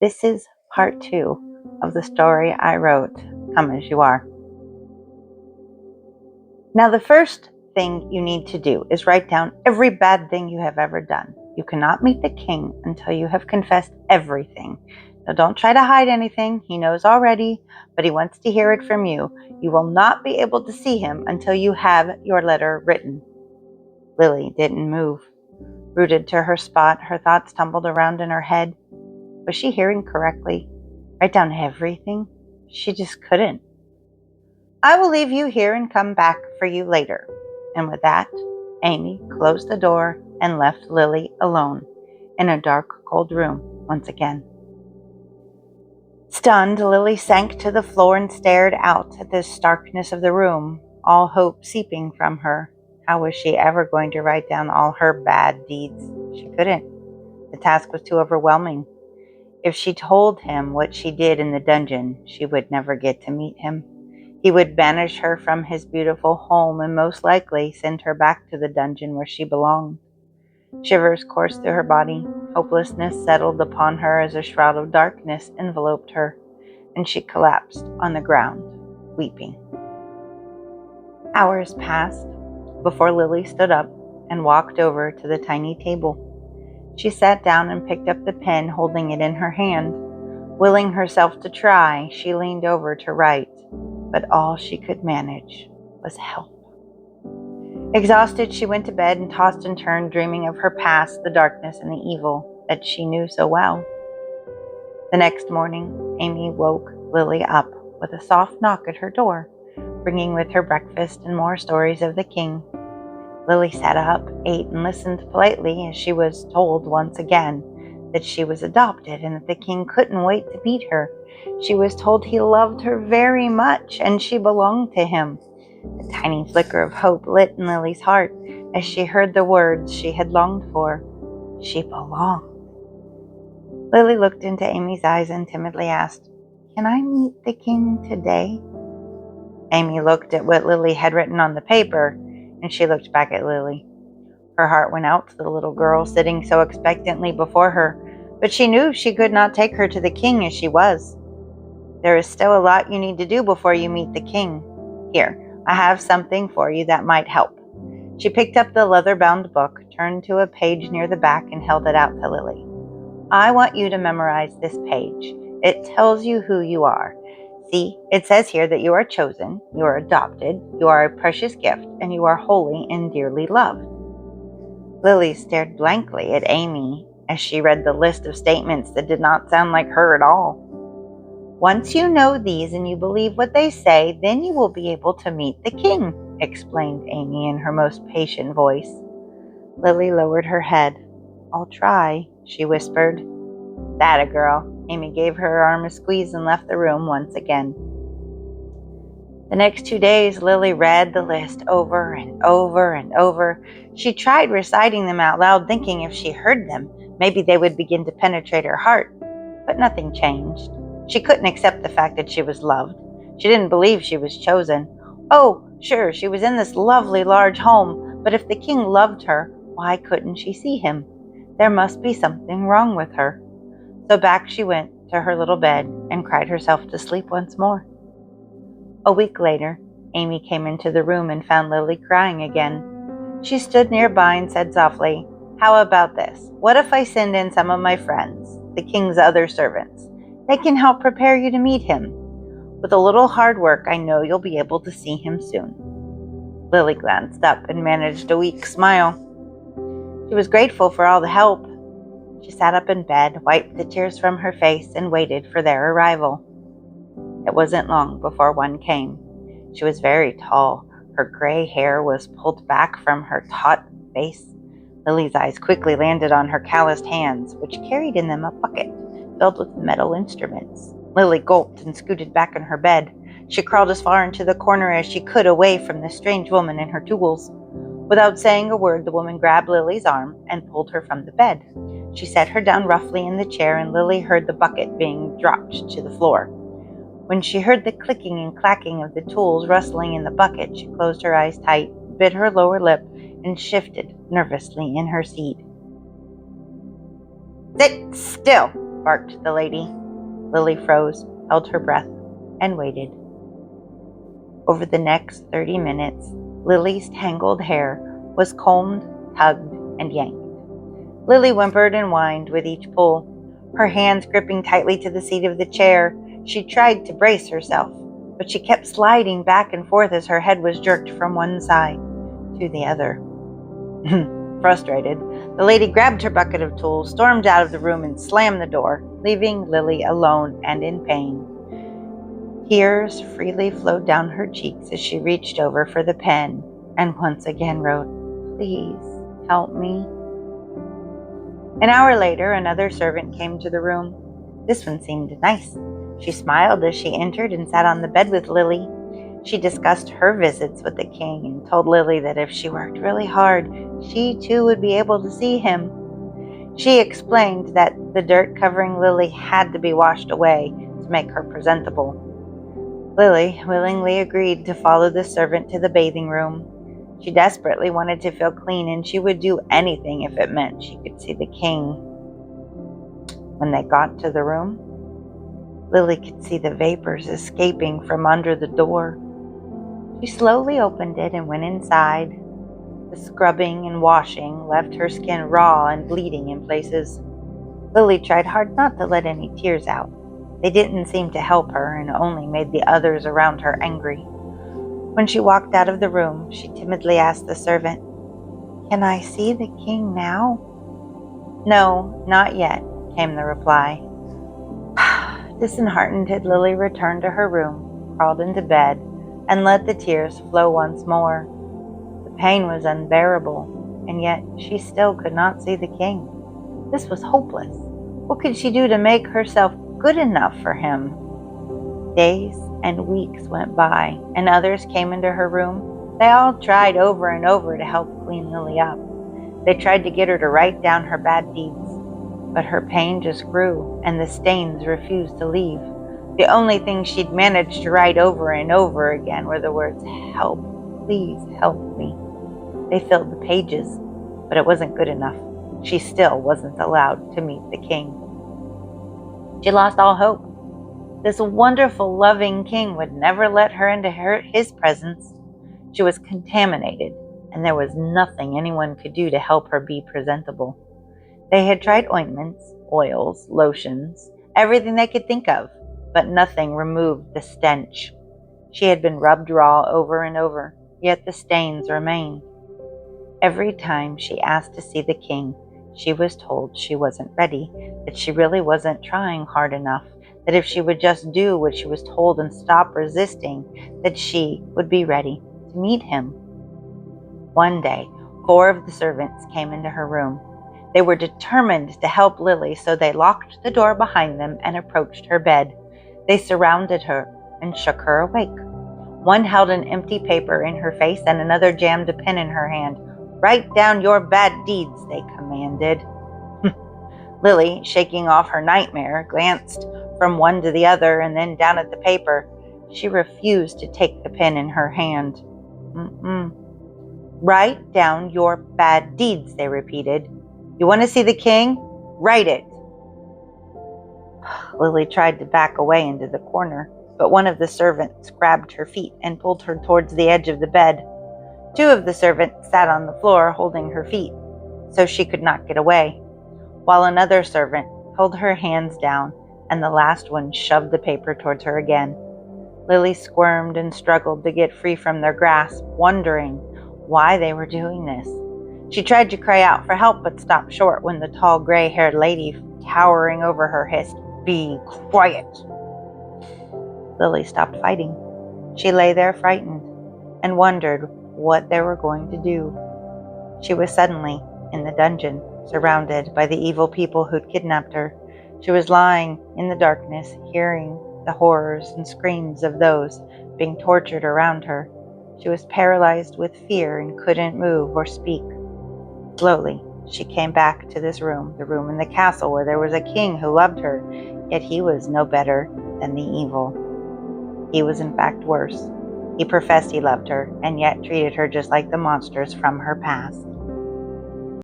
This is part 2 of the story I wrote, Come As You Are. Now, the first thing you need to do is write down every bad thing you have ever done. You cannot meet the king until you have confessed everything. Now, don't try to hide anything. He knows already, but he wants to hear it from you. You will not be able to see him until you have your letter written. Lily didn't move. Rooted to her spot, her thoughts tumbled around in her head. Was she hearing correctly? Write down everything? She just couldn't. I will leave you here and come back for you later. And with that, Amy closed the door and left Lily alone in a dark, cold room once again. Stunned, Lily sank to the floor and stared out at the starkness of the room, all hope seeping from her. How was she ever going to write down all her bad deeds? She couldn't. The task was too overwhelming. If she told him what she did in the dungeon, she would never get to meet him. He would banish her from his beautiful home and most likely send her back to the dungeon where she belonged. Shivers coursed through her body. Hopelessness settled upon her as a shroud of darkness enveloped her, and she collapsed on the ground, weeping. Hours passed before Lily stood up and walked over to the tiny table. She sat down and picked up the pen, holding it in her hand. Willing herself to try, she leaned over to write, but all she could manage was help. Exhausted, she went to bed and tossed and turned, dreaming of her past, the darkness and the evil that she knew so well. The next morning, Amy woke Lily up with a soft knock at her door, bringing with her breakfast and more stories of the king. Lily sat up, ate, and listened politely as she was told once again that she was adopted and that the king couldn't wait to meet her. She was told he loved her very much and she belonged to him. A tiny flicker of hope lit in Lily's heart as she heard the words she had longed for. She belonged. Lily looked into Amy's eyes and timidly asked, "Can I meet the king today?" Amy looked at what Lily had written on the paper, and she looked back at Lily. Her heart went out to the little girl sitting so expectantly before her, but she knew she could not take her to the king as she was. "There is still a lot you need to do before you meet the king. Here, I have something for you that might help." She picked up the leather-bound book, turned to a page near the back, and held it out to Lily. "I want you to memorize this page. It tells you who you are. See, it says here that you are chosen, you are adopted, you are a precious gift, and you are holy and dearly loved." Lily stared blankly at Amy as she read the list of statements that did not sound like her at all. "Once you know these and you believe what they say, then you will be able to meet the king," explained Amy in her most patient voice. Lily lowered her head. "I'll try," she whispered. "That a girl." Amy gave her arm a squeeze and left the room once again. The next 2 days, Lily read the list over and over and over. She tried reciting them out loud, thinking if she heard them, maybe they would begin to penetrate her heart. But nothing changed. She couldn't accept the fact that she was loved. She didn't believe she was chosen. Oh, sure, she was in this lovely large home, but if the king loved her, why couldn't she see him? There must be something wrong with her. So back she went to her little bed and cried herself to sleep once more. A week later, Amy came into the room and found Lily crying again. She stood nearby and said softly, "How about this? What if I send in some of my friends, the king's other servants? They can help prepare you to meet him. With a little hard work, I know you'll be able to see him soon." Lily glanced up and managed a weak smile. She was grateful for all the help. She sat up in bed, wiped the tears from her face, and waited for their arrival. It wasn't long before one came. She was very tall. Her gray hair was pulled back from her taut face. Lily's eyes quickly landed on her calloused hands, which carried in them a bucket filled with metal instruments. Lily gulped and scooted back in her bed. She crawled as far into the corner as she could away from the strange woman and her tools. Without saying a word, the woman grabbed Lily's arm and pulled her from the bed. She set her down roughly in the chair, and Lily heard the bucket being dropped to the floor. When she heard the clicking and clacking of the tools rustling in the bucket, she closed her eyes tight, bit her lower lip, and shifted nervously in her seat. "Sit still," barked the lady. Lily froze, held her breath, and waited. Over the next 30 minutes, Lily's tangled hair was combed, tugged, and yanked. Lily whimpered and whined with each pull, her hands gripping tightly to the seat of the chair. She tried to brace herself, but she kept sliding back and forth as her head was jerked from one side to the other. Frustrated, the lady grabbed her bucket of tools, stormed out of the room, and slammed the door, leaving Lily alone and in pain. Tears freely flowed down her cheeks as she reached over for the pen and once again wrote, "Please help me." An hour later, another servant came to the room. This one seemed nice. She smiled as she entered and sat on the bed with Lily. She discussed her visits with the king and told Lily that if she worked really hard, she too would be able to see him. She explained that the dirt covering Lily had to be washed away to make her presentable. Lily willingly agreed to follow the servant to the bathing room. She desperately wanted to feel clean, and she would do anything if it meant she could see the king. When they got to the room, Lily could see the vapors escaping from under the door. She slowly opened it and went inside. The scrubbing and washing left her skin raw and bleeding in places. Lily tried hard not to let any tears out. They didn't seem to help her and only made the others around her angry. When she walked out of the room, she timidly asked the servant, "Can I see the king now?" "No, not yet," came the reply. Disheartened, Lily returned to her room, crawled into bed, and let the tears flow once more. The pain was unbearable, and yet she still could not see the king. This was hopeless. What could she do to make herself good enough for him? Days and weeks went by, and others came into her room. They all tried over and over to help clean Lily up. They tried to get her to write down her bad deeds, but her pain just grew, and the stains refused to leave. The only thing she'd managed to write over and over again were the words, "Help, please help me." They filled the pages, but it wasn't good enough. She still wasn't allowed to meet the king. She lost all hope. This wonderful, loving king would never let her into his presence. She was contaminated, and there was nothing anyone could do to help her be presentable. They had tried ointments, oils, lotions, everything they could think of, but nothing removed the stench. She had been rubbed raw over and over, yet the stains remained. Every time she asked to see the king, she was told she wasn't ready, that she really wasn't trying hard enough, that if she would just do what she was told and stop resisting, that she would be ready to meet him. One day, 4 of the servants came into her room. They were determined to help Lily, so they locked the door behind them and approached her bed. They surrounded her and shook her awake. One held an empty paper in her face and another jammed a pen in her hand. "Write down your bad deeds," they commanded. Lily, shaking off her nightmare, glanced from one to the other and then down at the paper. She refused to take the pen in her hand. "Write down your bad deeds," they repeated. "You want to see the king? Write it." Lily tried to back away into the corner, but one of the servants grabbed her feet and pulled her towards the edge of the bed. 2 of the servants sat on the floor holding her feet, so she could not get away, while another servant held her hands down, and the last one shoved the paper towards her again. Lily squirmed and struggled to get free from their grasp, wondering why they were doing this. She tried to cry out for help, but stopped short when the tall, gray-haired lady towering over her hissed, "Be quiet." Lily stopped fighting. She lay there frightened and wondered what they were going to do. She was suddenly in the dungeon, surrounded by the evil people who'd kidnapped her. She was lying in the darkness, hearing the horrors and screams of those being tortured around her. She was paralyzed with fear and couldn't move or speak. Slowly, she came back to this room, the room in the castle where there was a king who loved her, yet he was no better than the evil. He was in fact worse. He professed he loved her, and yet treated her just like the monsters from her past.